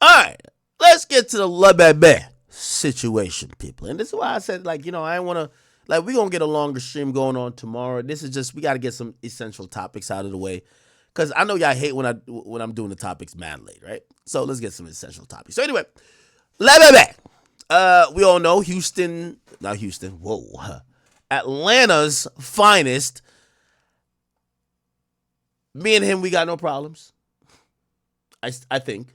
All right, let's get to the Lil Baby situation, people. And this is why I said, like, I want to, like, we're going to get a longer stream going on tomorrow. This is just, we got to get some essential topics out of the way. Because I know y'all hate when I'm doing the topics mad late, right? So let's get some essential topics. So anyway, Lil Baby. We all know Atlanta's finest. Me and him, we got no problems. I think.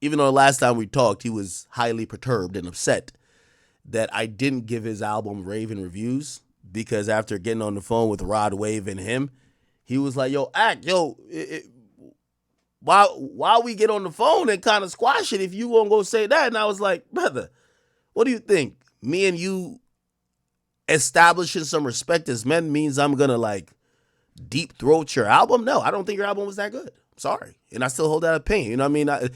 Even though the last time we talked, he was highly perturbed and upset that I didn't give his album raving reviews, because after getting on the phone with Rod Wave and him, he was like, why we get on the phone and kind of squash it if you gonna go say that? And I was like, brother, what do you think? Me and you establishing some respect as men means I'm gonna like deep throat your album? No, I don't think your album was that good. Sorry. And I still hold that opinion. You know what I mean? Let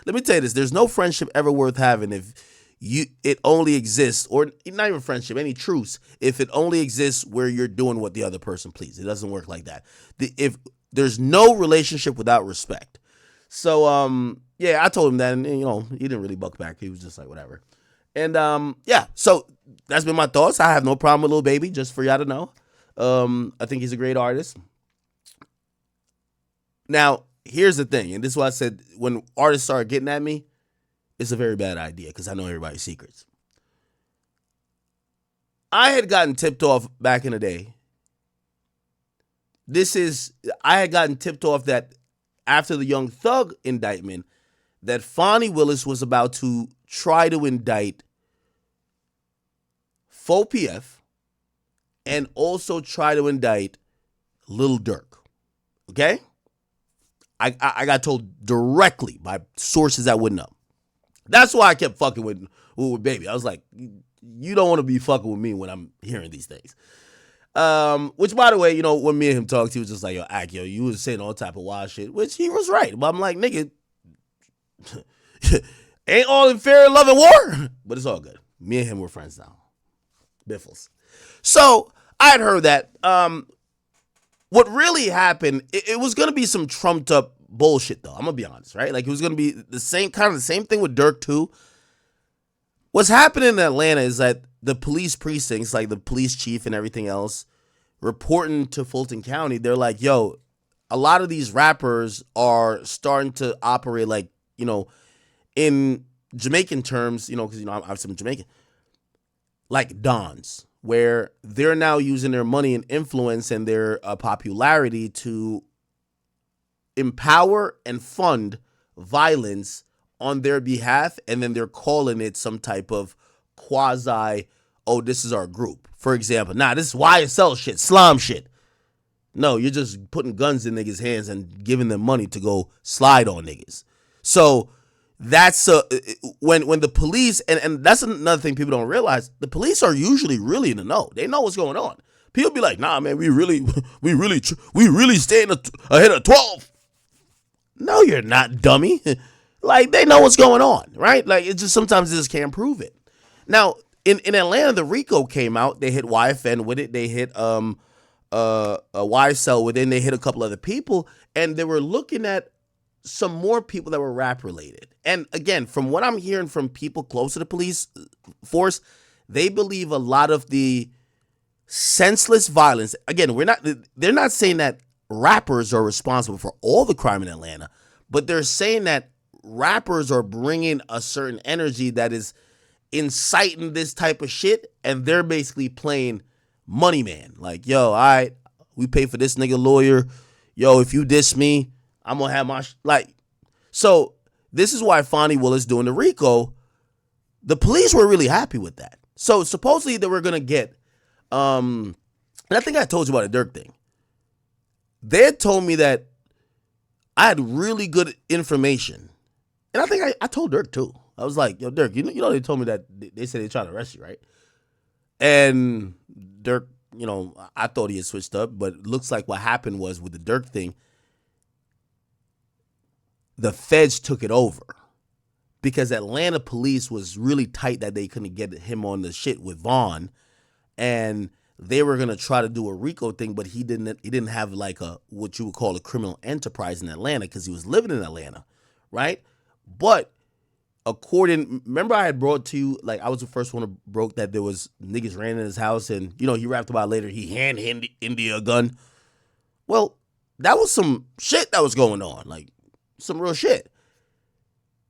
me tell you this. There's no friendship ever worth having if it only exists, or not even friendship, any truce, if it only exists where you're doing what the other person pleases. It doesn't work like that. If there's no relationship without respect. So, I told him that, and he didn't really buck back. He was just like, whatever. And, so that's been my thoughts. I have no problem with Lil Baby, just for y'all to know. I think he's a great artist. Now, here's the thing, and this is why I said when artists start getting at me, it's a very bad idea because I know everybody's secrets. I had gotten tipped off back in the day. I had gotten tipped off that after the Young Thug indictment, that Fonnie Willis was about to try to indict Faux PF and also try to indict Lil Durk. Okay? I got told directly by sources I wouldn't know. That's why I kept fucking with Baby. I was like, you don't want to be fucking with me when I'm hearing these things. Which, by the way, when me and him talked, he was just like, you was saying all type of wild shit, which he was right. But I'm like, nigga, ain't all in fair love and war. But it's all good. Me and him were friends now. Biffles. So I had heard that. What really happened, it was going to be some trumped up bullshit, though. I'm going to be honest, right? Like, it was going to be the same thing with Durk, too. What's happening in Atlanta is that the police precincts, like the police chief and everything else, reporting to Fulton County, they're like, a lot of these rappers are starting to operate like, in Jamaican terms, because, I'm from Jamaican, like dons, where they're now using their money and influence and their popularity to empower and fund violence on their behalf, and then they're calling it some type of quasi, this is our group. For example, this is YSL shit, slum shit. No, you're just putting guns in niggas' hands and giving them money to go slide on niggas. So that's when the police, and that's another thing people don't realize, the police are usually really in the know. They know what's going on. People be like, nah, man, we really staying ahead of 12. No, you're not, dummy. Like, they know what's going on, right? Like, it's just sometimes they just can't prove it. Now, in Atlanta, the RICO came out. They hit YFN with it. They hit YSL with it. And they hit a couple other people, and they were looking at some more people that were rap related. And again, from what I'm hearing from people close to the police force, they believe a lot of the senseless violence. Again, they're not saying that rappers are responsible for all the crime in Atlanta, but they're saying that rappers are bringing a certain energy that is inciting this type of shit, and they're basically playing money man. Like, all right, we pay for this nigga lawyer. If you diss me, I'm gonna have my so this is why Fonnie Willis doing the RICO. The police were really happy with that. So supposedly they were gonna get, and I think I told you about the Durk thing. They had told me that I had really good information, and I think I told Durk too. I was like, Durk, they told me that they said they tried to arrest you, right? And Durk, I thought he had switched up, but it looks like what happened was with the Durk thing, the feds took it over because Atlanta police was really tight that they couldn't get him on the shit with Vaughn. And they were gonna try to do a RICO thing, but he didn't have like a what you would call a criminal enterprise in Atlanta because he was living in Atlanta, right? But remember I had brought to you, like I was the first one to broke that there was niggas ran in his house and he rapped about later he hand India a gun. Well, that was some shit that was going on, like some real shit.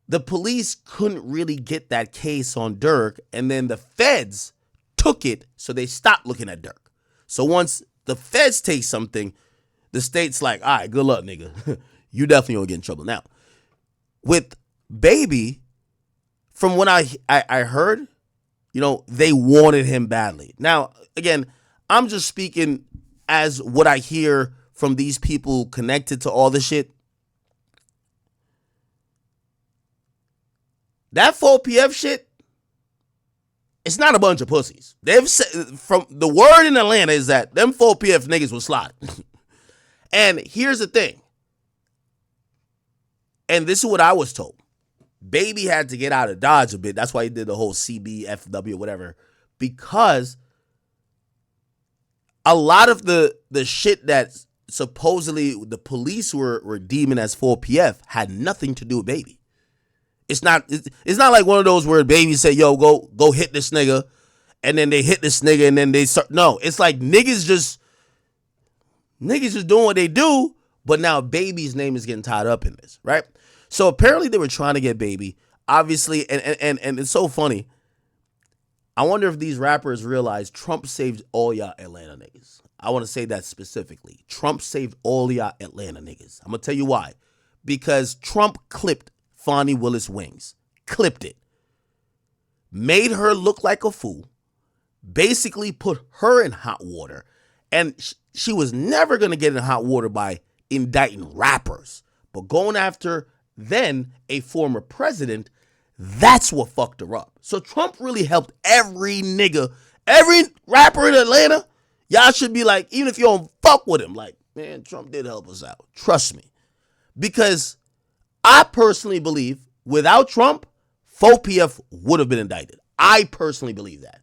The police couldn't really get that case on Dirk, and then the feds took it, so they stopped looking at Dirk. So once the feds take something, the state's like, all right, good luck, nigga. You definitely gonna get in trouble. Now, with Baby, from what I heard, they wanted him badly. Now, again, I'm just speaking as what I hear from these people connected to all this shit. That 4PF shit, it's not a bunch of pussies. They've said, from the word in Atlanta is that them 4PF niggas was slotted. And here's the thing. And this is what I was told. Baby had to get out of Dodge a bit. That's why he did the whole CBFW or whatever. Because a lot of the shit that supposedly the police were deeming as 4PF had nothing to do with Baby. It's not like one of those where Baby say, yo, go hit this nigga, and then they hit this nigga and then they start. No, it's like niggas just doing what they do, but now Baby's name is getting tied up in this, right? So apparently they were trying to get Baby, obviously, and it's so funny. I wonder if these rappers realize Trump saved all y'all Atlanta niggas. I want to say that specifically. Trump saved all y'all Atlanta niggas. I'm going to tell you why. Because Trump clipped Fonnie Willis' wings. Clipped it. Made her look like a fool. Basically put her in hot water. And she was never going to get in hot water by indicting rappers. But going after then a former president, that's what fucked her up. So Trump really helped every nigga, every rapper in Atlanta. Y'all should be like, even if you don't fuck with him, like, man, Trump did help us out. Trust me. Because I personally believe without Trump, 4PF would have been indicted. I personally believe that.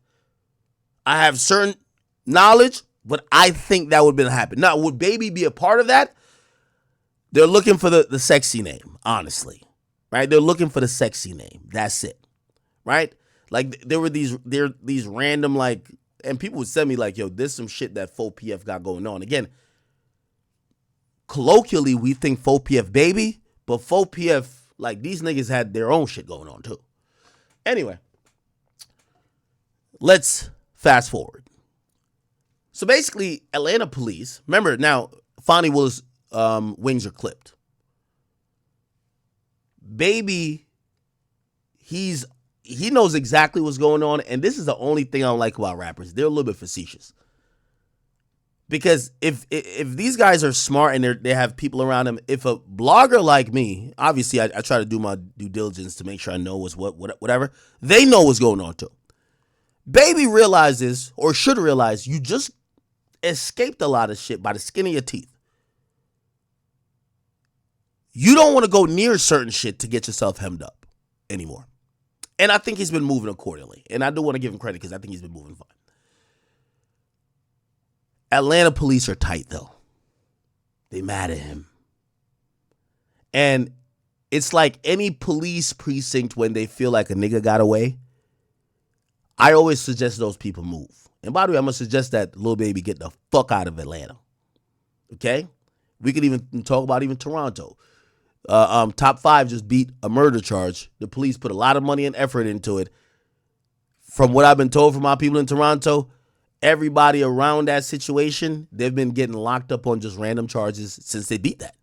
I have certain knowledge, but I think that would have been happen. Now, would Baby be a part of that? They're looking for the sexy name, honestly. Right? They're looking for the sexy name. That's it. Right? Like, there were these random, like, and people would send me, like, yo, there's some shit that 4PF got going on. Again, colloquially, we think 4PF Baby, but 4PF, like, these niggas had their own shit going on, too. Anyway, let's fast forward. So, basically, Atlanta police, remember, now, Fonnie Willis' wings are clipped. Baby, he knows exactly what's going on, and this is the only thing I don't like about rappers. They're a little bit facetious. Because if these guys are smart and they have people around them, if a blogger like me, obviously I try to do my due diligence to make sure I know whatever, they know what's going on too. Baby realizes, or should realize, you just escaped a lot of shit by the skin of your teeth. You don't want to go near certain shit to get yourself hemmed up anymore. And I think he's been moving accordingly. And I do want to give him credit because I think he's been moving fine. Atlanta police are tight, though. They mad at him. And it's like any police precinct when they feel like a nigga got away. I always suggest those people move. And by the way, I'm going to suggest that Lil Baby get the fuck out of Atlanta. Okay? We could even talk about even Toronto. Top 5 just beat a murder charge. The police put a lot of money and effort into it. From what I've been told from my people in Toronto, everybody around that situation, they've been getting locked up on just random charges since they beat that.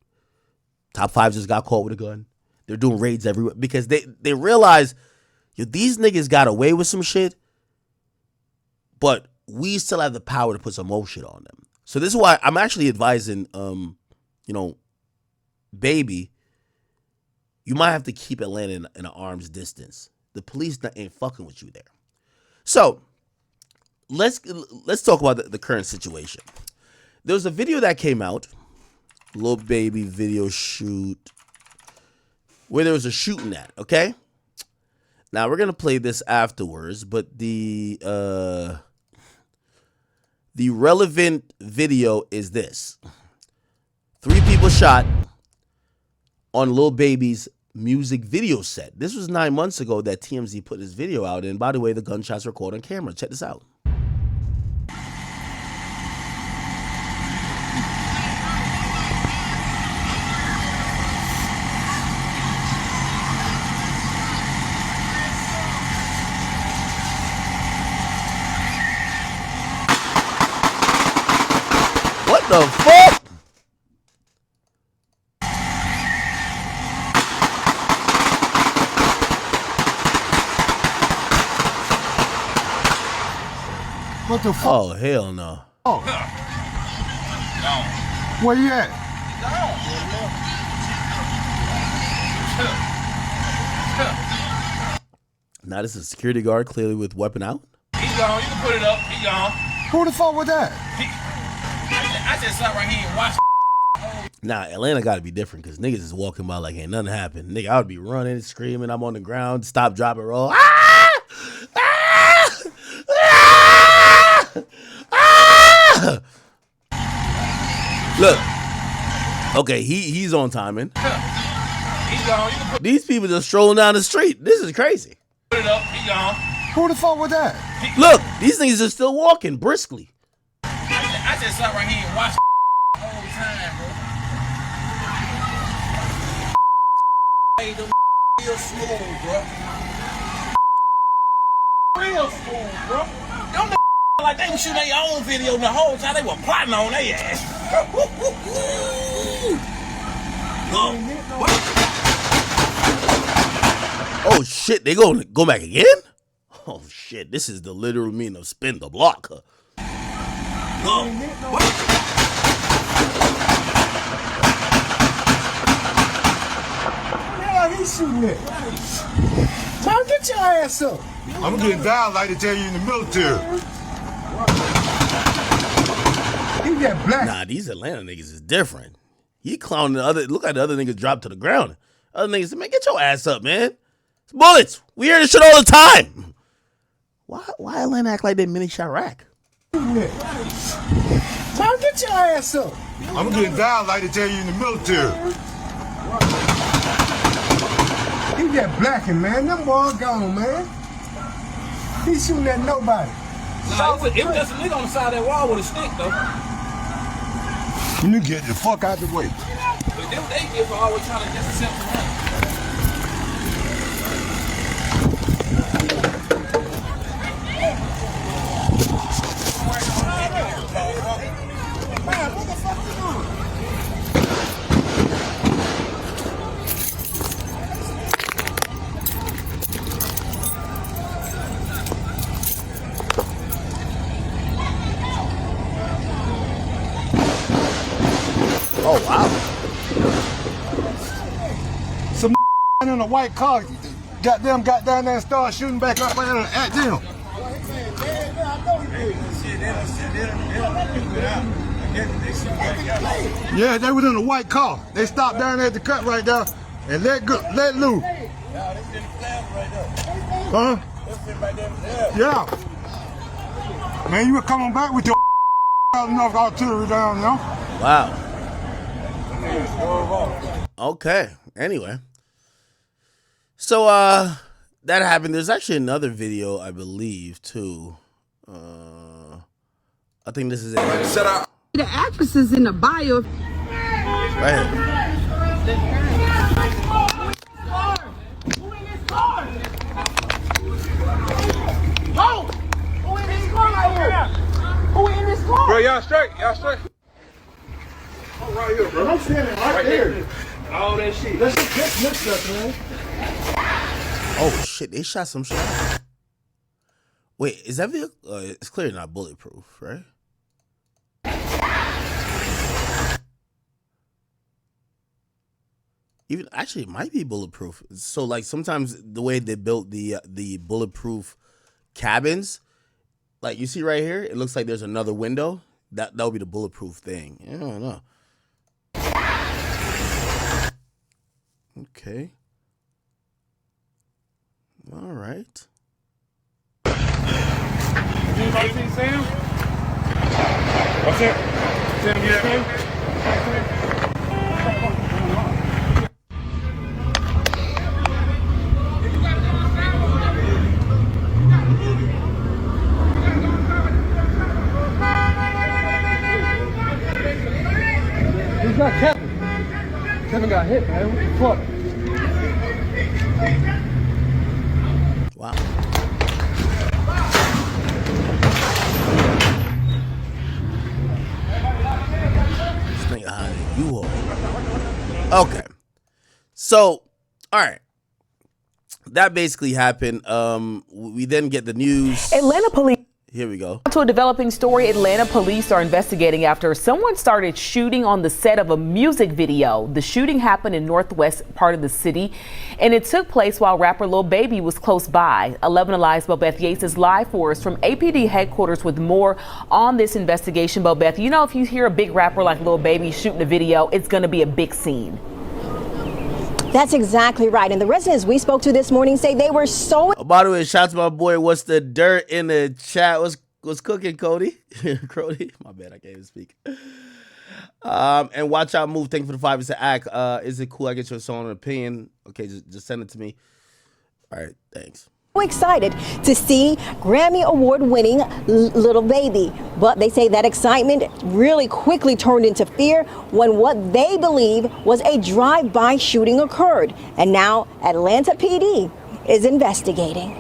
Top 5 just got caught with a gun. They're doing raids everywhere because they realize, yo, these niggas got away with some shit, but we still have the power to put some more shit on them. So this is why I'm actually advising, Baby, you might have to keep Atlanta in an arm's distance. The police ain't fucking with you there. So let's talk about the current situation. There was a video that came out, Lil Baby video shoot, where there was a shooting at, okay? Now we're gonna play this afterwards, but the The relevant video is this. 3 people shot on Lil Baby's music video set. This was 9 months ago that TMZ put this video out. And by the way, the gunshots were caught on camera. Check this out. What the fuck? What the fuck? Oh, hell no. Oh. Where you at? Now this is a security guard, clearly with weapon out. He gone. You can put it up. He gone. Who the fuck was that? I just sat right here and watched. Nah, Atlanta got to be different because niggas is walking by like ain't nothing happened. Nigga, I would be running, screaming. I'm on the ground, stop, drop, and roll. Ah! Ah! Ah! Ah! Look, okay, he's on timing. He gone. You can put These people just strolling down the street. This is crazy. it up. He gone. Who the fuck was that? Look, these niggas are still walking briskly. I just sat right here and watched the whole time, bro. Hey, them real smooth, bro. Real smooth, bro. Them like they was shooting their own video the whole time. They were plotting on their ass. Oh shit, they go back again? Oh shit, this is the literal meaning of spin the block. Huh? Yeah, he's shooting it. Man, get your ass up. I'm getting down like they tell you in the military. He that black. Nah, these Atlanta niggas is different. He clowning the other. Look at the other niggas drop to the ground. Other niggas say, man, get your ass up, man. It's bullets. We hear this shit all the time. Why Atlanta act like they mini Chirac? Man, get your ass up. I'm getting down like they tell you in the military. He that blacking, man. Them boys gone, man. He shooting at nobody. Nah, it was just a nigga on the side of that wall with a stick, though. You need to get the fuck out the way. But they get for always trying to intercept the run. Oh wow. Some in a white car got down there and started shooting back up at them. Yeah, they was in a white car. They stopped down there at the cut right there and let loose. Huh? Yeah. Man, you were coming back with your enough artillery down there. Wow. Okay. Anyway. So that happened. There's actually another video, I believe, too. I think this is it. The actress is in the bio. Right here. Bro, y'all straight. Y'all straight. Oh, right here, bro. I'm standing right there. All that shit. Let's just get mixed up, man. Oh shit, they shot some shit. Wait, is that vehicle? It's clearly not bulletproof, right? Even actually, it might be bulletproof. So like sometimes the way they built the bulletproof cabins, like you see right here, it looks like there's another window. That would be the bulletproof thing. I don't know. Okay. All right. Anybody see Sam? What's it? Tim, you okay? He's not Kevin. Kevin got hit, man. What the fuck? Wow. This thing behind you all. Okay. So, all right. That basically happened. We then get the news. Atlanta police. Here we go. To a developing story, Atlanta police are investigating after someone started shooting on the set of a music video. The shooting happened in northwest part of the city, and it took place while rapper Lil Baby was close by. 11 Alive's Bobeth Yates is live for us from APD headquarters with more on this investigation. Bobeth, you know, if you hear a big rapper like Lil Baby shooting a video, it's going to be a big scene. That's exactly right. And the residents we spoke to this morning say they were so... Oh, by the way, shout out to my boy, what's the dirt in the chat? What's cooking, Cody? Cody? My bad, I can't even speak. And watch out, move. Thank you for the 5. It's an act. Is it cool I get your song and opinion? Okay, just send it to me. All right, thanks. excited to see Grammy Award winning Lil Baby. But they say that excitement really quickly turned into fear when what they believe was a drive-by shooting occurred. And now Atlanta PD is investigating.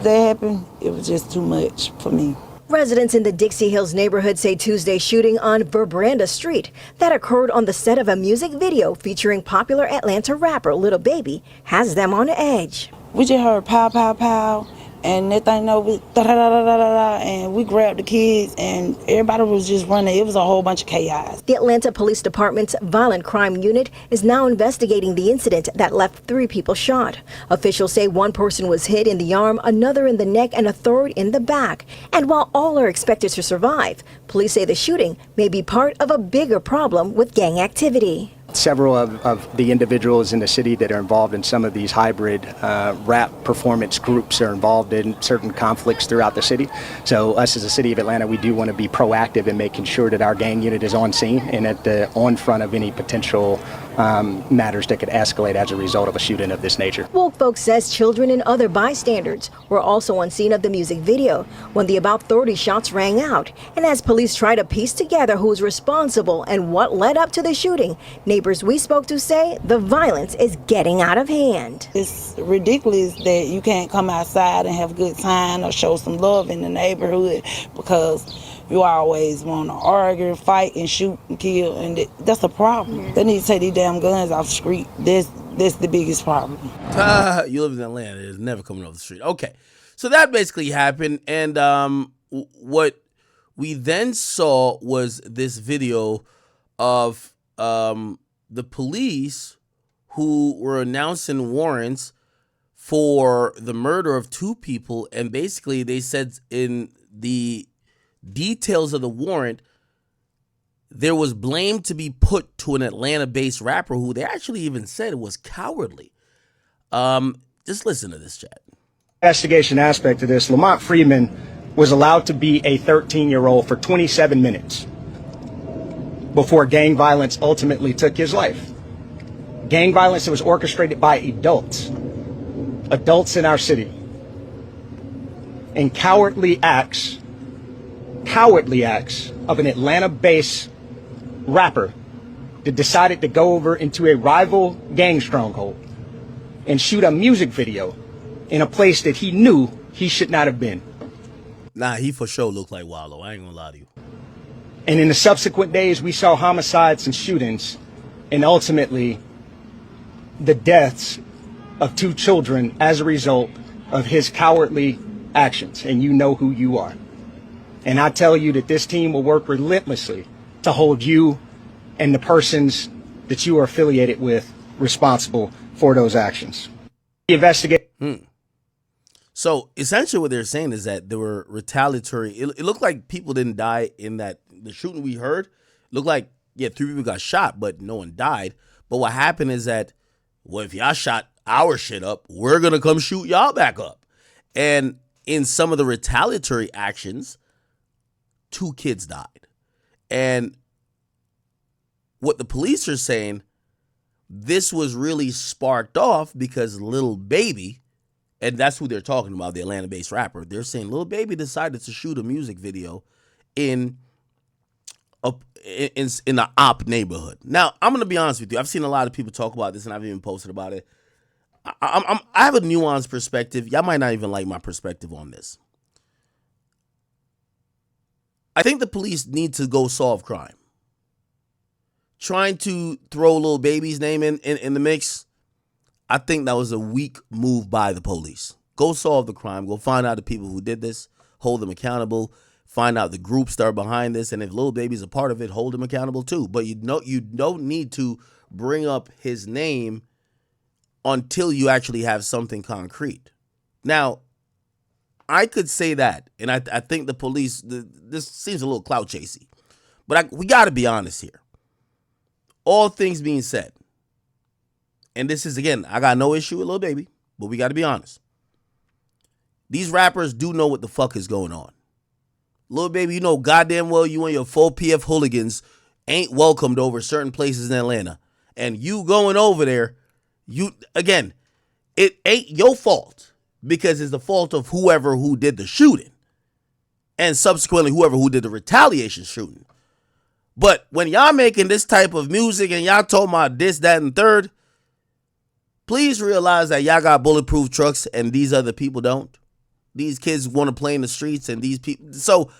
That happened, it was just too much for me. Residents in the Dixie Hills neighborhood say Tuesday shooting on Verbranda Street that occurred on the set of a music video featuring popular Atlanta rapper Lil Baby has them on edge. We just heard pow, pow, pow, and that thing over, da-da-da-da-da-da, and we grabbed the kids, and everybody was just running. It was a whole bunch of chaos. The Atlanta Police Department's Violent Crime Unit is now investigating the incident that left 3 people shot. Officials say one person was hit in the arm, another in the neck, and a third in the back. And while all are expected to survive, police say the shooting may be part of a bigger problem with gang activity. Several of the individuals in the city that are involved in some of these hybrid rap performance groups are involved in certain conflicts throughout the city. So us as a city of Atlanta, we do want to be proactive in making sure that our gang unit is on scene and at the on front of any potential matters that could escalate as a result of a shooting of this nature. Woke Folks says children and other bystanders were also on scene of the music video when the about 30 shots rang out. And as police try to piece together who's responsible and what led up to the shooting, neighbors we spoke to say the violence is getting out of hand. It's ridiculous that you can't come outside and have a good time or show some love in the neighborhood because you always want to argue, fight, and shoot and kill, and that's a problem. They need to take these damn guns off the street. That's the biggest problem. You live in Atlanta. It's never coming off the street. Okay, so that basically happened, and what we then saw was this video of the police who were announcing warrants for the murder of 2 people, and basically they said in the details of the warrant, there was blame to be put to an Atlanta-based rapper who they actually even said was cowardly. Just listen to this, chat. Investigation aspect of this, Lamont Freeman was allowed to be a 13-year-old for 27 minutes before gang violence ultimately took his life. Gang violence that was orchestrated by adults in our city, and cowardly acts of an Atlanta-based rapper that decided to go over into a rival gang stronghold and shoot a music video in a place that he knew he should not have been. Nah, he for sure looked like Wallow. I ain't gonna lie to you. And in the subsequent days, we saw homicides and shootings, and ultimately the deaths of 2 children as a result of his cowardly actions. And you know who you are. And I tell you that this team will work relentlessly to hold you and the persons that you are affiliated with responsible for those actions. Investigate. So essentially what they're saying is that there were retaliatory. It looked like people didn't die in that. The shooting we heard looked like, yeah, 3 people got shot, but no one died. But what happened is that, well, if y'all shot our shit up, we're going to come shoot y'all back up. And in some of the retaliatory actions, 2 kids died. And what the police are saying, this was really sparked off because Lil Baby, and that's who they're talking about, the Atlanta-based rapper. They're saying Lil Baby decided to shoot a music video in the Opp neighborhood. Now, I'm going to be honest with you. I've seen a lot of people talk about this, and I've even posted about it. I have a nuanced perspective. Y'all might not even like my perspective on this. I think the police need to go solve crime. Trying to throw Lil Baby's name in the mix, I think that was a weak move by the police. Go solve the crime. Go find out the people who did this. Hold them accountable. Find out the groups that are behind this. And if Lil Baby's a part of it, hold him accountable too. But you don't need to bring up his name until you actually have something concrete. Now, I could say that, and I think the police, this seems a little clout chasey. But we got to be honest here. All things being said, and this is, again, I got no issue with Lil Baby, but we got to be honest. These rappers do know what the fuck is going on. Lil Baby, you know goddamn well you and your full PF hooligans ain't welcomed over certain places in Atlanta. And you going over there, it ain't your fault because it's the fault of whoever who did the shooting. And subsequently whoever who did the retaliation shooting. But when y'all making this type of music and y'all talking about this, that, and third, please realize that y'all got bulletproof trucks and these other people don't. These kids want to play in the streets and these people. So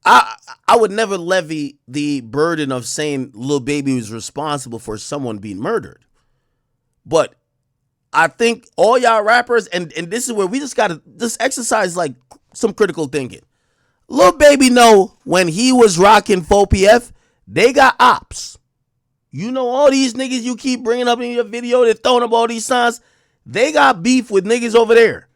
I would never levy the burden of saying Lil Baby was responsible for someone being murdered. But I think all y'all rappers, and this is where we just got to just exercise like some critical thinking. Lil Baby know when he was rocking 4PF, they got ops. You know all these niggas you keep bringing up in your video, they're throwing up all these signs. They got beef with niggas over there.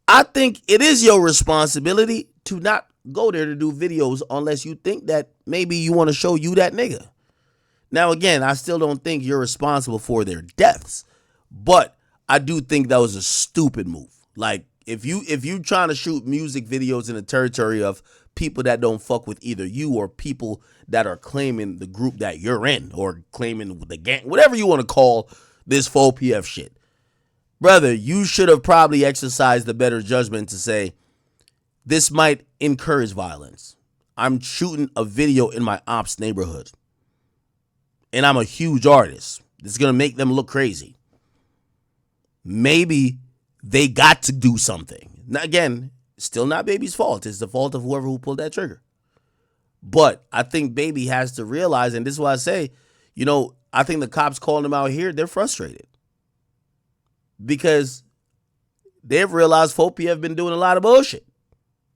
I think it is your responsibility to not go there to do videos unless you think that maybe you want to show you that nigga. Now, again, I still don't think you're responsible for their deaths, but I do think that was a stupid move. Like, if you trying to shoot music videos in the territory of people that don't fuck with either you or people that are claiming the group that you're in or claiming the gang, whatever you want to call this 4PF shit, brother, you should have probably exercised the better judgment to say, this might encourage violence. I'm shooting a video in my Opps neighborhood. And I'm a huge artist. This is going to make them look crazy. Maybe they got to do something. Now, again, still not Baby's fault. It's the fault of whoever who pulled that trigger. But I think Baby has to realize, and this is why I say, I think the cops calling him out here, they're frustrated. Because they've realized 4P have been doing a lot of bullshit.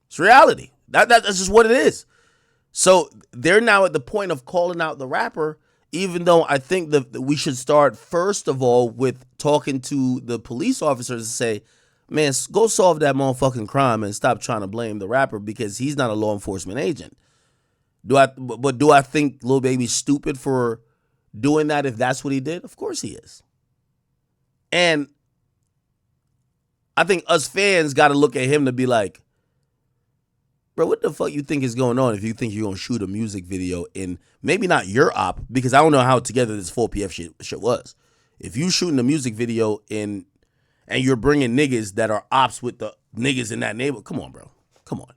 It's reality. That's just what it is. So they're now at the point of calling out the rapper, even though I think that we should start, first of all, with talking to the police officers and say, man, go solve that motherfucking crime and stop trying to blame the rapper because he's not a law enforcement agent. Do I think Lil Baby's stupid for doing that if that's what he did? Of course he is. And I think us fans got to look at him to be like, bro, what the fuck you think is going on if you think you're going to shoot a music video in maybe not your op, because I don't know how together this 4PF shit was. If you shooting a music video and you're bringing niggas that are ops with the niggas in that neighborhood, come on, bro. Come on.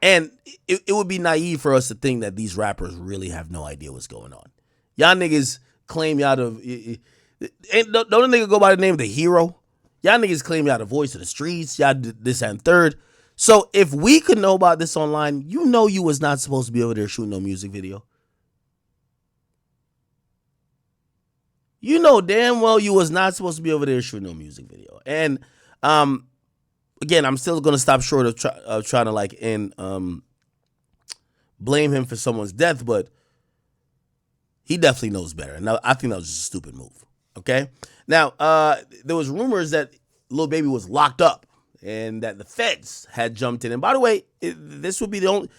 And it would be naive for us to think that these rappers really have no idea what's going on. Y'all niggas claim y'all don't a nigga go by the name of the Hero? Y'all niggas claim y'all the voice of the streets. Y'all did this and third. So if we could know about this online, you was not supposed to be over there shooting no music video. You know damn well you was not supposed to be over there shooting no music video. And again, I'm still gonna stop short of trying to blame him for someone's death, but he definitely knows better. And I think that was just a stupid move. Okay. Now there was rumors that Lil Baby was locked up and that the feds had jumped in. And by the way, this would be the only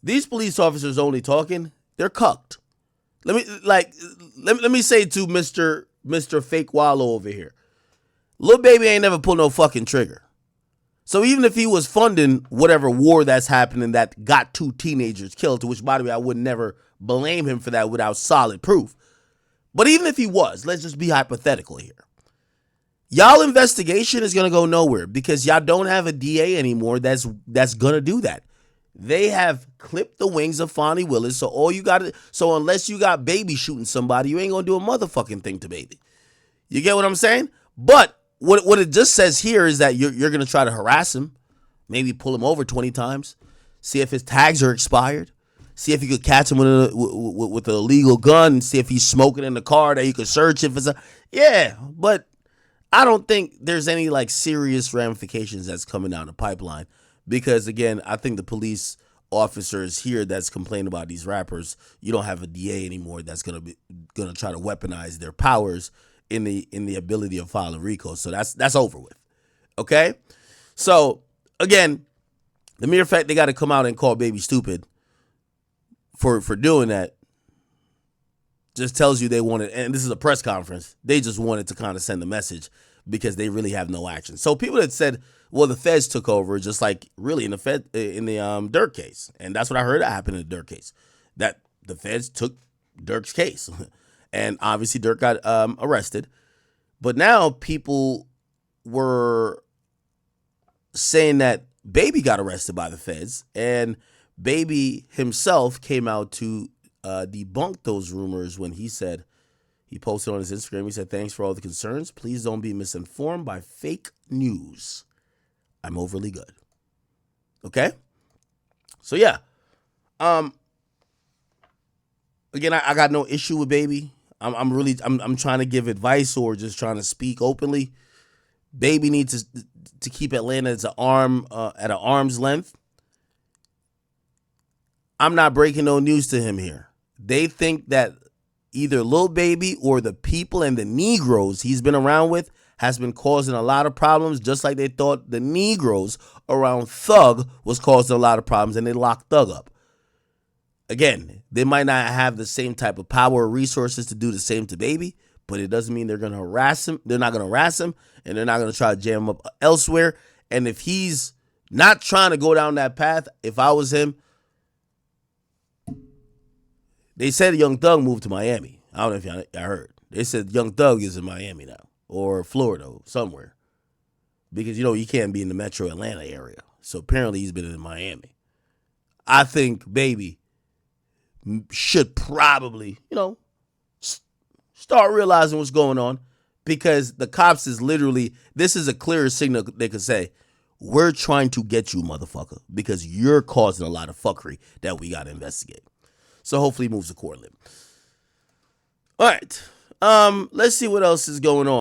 these police officers only talking. They're cucked. Let me say to Mr. Fake Wallow over here, Lil Baby ain't never pulled no fucking trigger. So even if he was funding whatever war that's happening that got 2 teenagers killed, to which, by the way, I would never blame him for that without solid proof. But even if he was, let's just be hypothetical here. Y'all investigation is going to go nowhere because y'all don't have a DA anymore that's going to do that. They have clipped the wings of Fonnie Willis, so unless you got Baby shooting somebody, you ain't going to do a motherfucking thing to Baby. You get what I'm saying? But what it just says here is that you're going to try to harass him, maybe pull him over 20 times, see if his tags are expired, see if you could catch him with an illegal gun, see if he's smoking in the car that you could search if it's but I don't think there's any like serious ramifications that's coming down the pipeline because, again, I think the police officers here that's complaining about these rappers, you don't have a DA anymore that's gonna try to weaponize their powers in the ability of filing RICO. So that's over with. Okay? So, again, the mere fact they got to come out and call Baby stupid for doing that just tells you they wanted, and this is a press conference, they just wanted to kind of send a message because they really have no action. So people that said, well, the feds took over, just like really in the Dirk case. And that's what I heard happened in the Dirk case, that the feds took Dirk's case. And obviously Dirk got arrested. But now people were saying that Baby got arrested by the feds, and Baby himself came out to debunk those rumors when he posted on his Instagram, he said, "Thanks for all the concerns. Please don't be misinformed by fake news. I'm overly good." Okay? So yeah. Again, I got no issue with Baby. I'm trying to give advice or just trying to speak openly. Baby needs to keep Atlanta as at an arm's length. I'm not breaking no news to him here. They think that either Lil Baby or the people and the Negroes he's been around with has been causing a lot of problems, just like they thought the Negroes around Thug was causing a lot of problems, and they locked Thug up. Again, they might not have the same type of power or resources to do the same to Baby, but it doesn't mean they're going to harass him. They're not going to harass him, and they're not going to try to jam him up elsewhere. And if he's not trying to go down that path, if I was him, they said Young Thug moved to Miami. I don't know if y'all heard. They said Young Thug is in Miami now, or Florida, or somewhere. Because, you can't be in the metro Atlanta area. So apparently he's been in Miami. I think Baby should probably, start realizing what's going on. Because the cops this is a clearer signal they could say, we're trying to get you, motherfucker, because you're causing a lot of fuckery that we got to investigate. So hopefully he moves accordingly. All right. Let's see what else is going on.